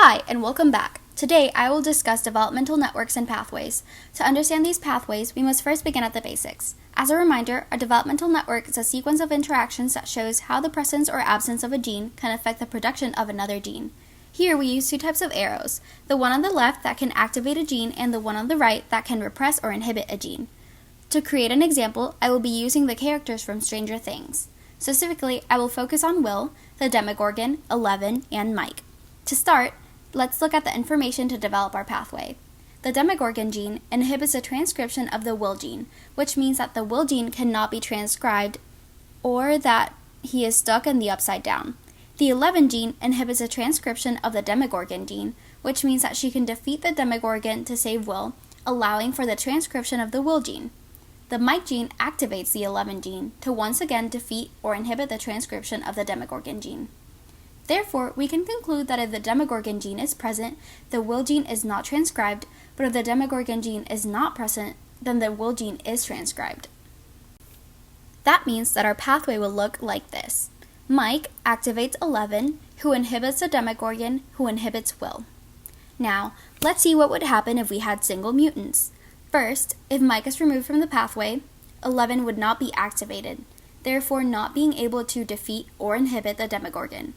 Hi, and welcome back. Today, I will discuss developmental networks and pathways. To understand these pathways, we must first begin at the basics. As a reminder, a developmental network is a sequence of interactions that shows how the presence or absence of a gene can affect the production of another gene. Here, we use two types of arrows, the one on the left that can activate a gene and the one on the right that can repress or inhibit a gene. To create an example, I will be using the characters from Stranger Things. Specifically, I will focus on Will, the Demogorgon, Eleven, and Mike. To start, let's look at the information to develop our pathway. The Demogorgon gene inhibits the transcription of the Will gene, which means that the Will gene cannot be transcribed or that he is stuck in the upside down. The 11 gene inhibits the transcription of the Demogorgon gene, which means that she can defeat the Demogorgon to save Will, allowing for the transcription of the Will gene. The Mike gene activates the 11 gene to once again defeat or inhibit the transcription of the Demogorgon gene. Therefore, we can conclude that if the Demogorgon gene is present, the Will gene is not transcribed, but if the Demogorgon gene is not present, then the Will gene is transcribed. That means that our pathway will look like this. Mike activates 11, who inhibits the Demogorgon, who inhibits Will. Now, let's see what would happen if we had single mutants. First, if Mike is removed from the pathway, 11 would not be activated, therefore not being able to defeat or inhibit the Demogorgon.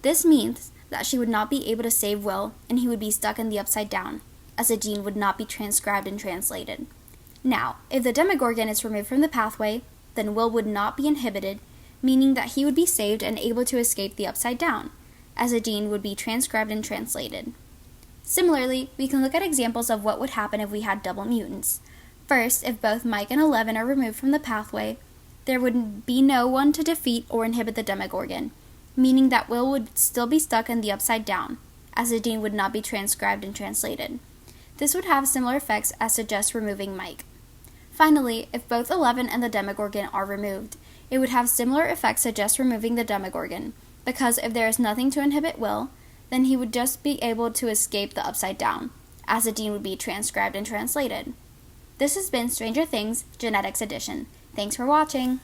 This means that she would not be able to save Will, and he would be stuck in the upside down, as the gene would not be transcribed and translated. Now, if the Demogorgon is removed from the pathway, then Will would not be inhibited, meaning that he would be saved and able to escape the upside down, as the gene would be transcribed and translated. Similarly, we can look at examples of what would happen if we had double mutants. First, if both Mike and 11 are removed from the pathway, there would be no one to defeat or inhibit the Demogorgon, meaning that Will would still be stuck in the upside down, as the gene would not be transcribed and translated. This would have similar effects as to just removing Mike. Finally, if both 11 and the Demogorgon are removed, it would have similar effects to just removing the Demogorgon, because if there is nothing to inhibit Will, then he would just be able to escape the upside down, as the gene would be transcribed and translated. This has been Stranger Things Genetics Edition. Thanks for watching!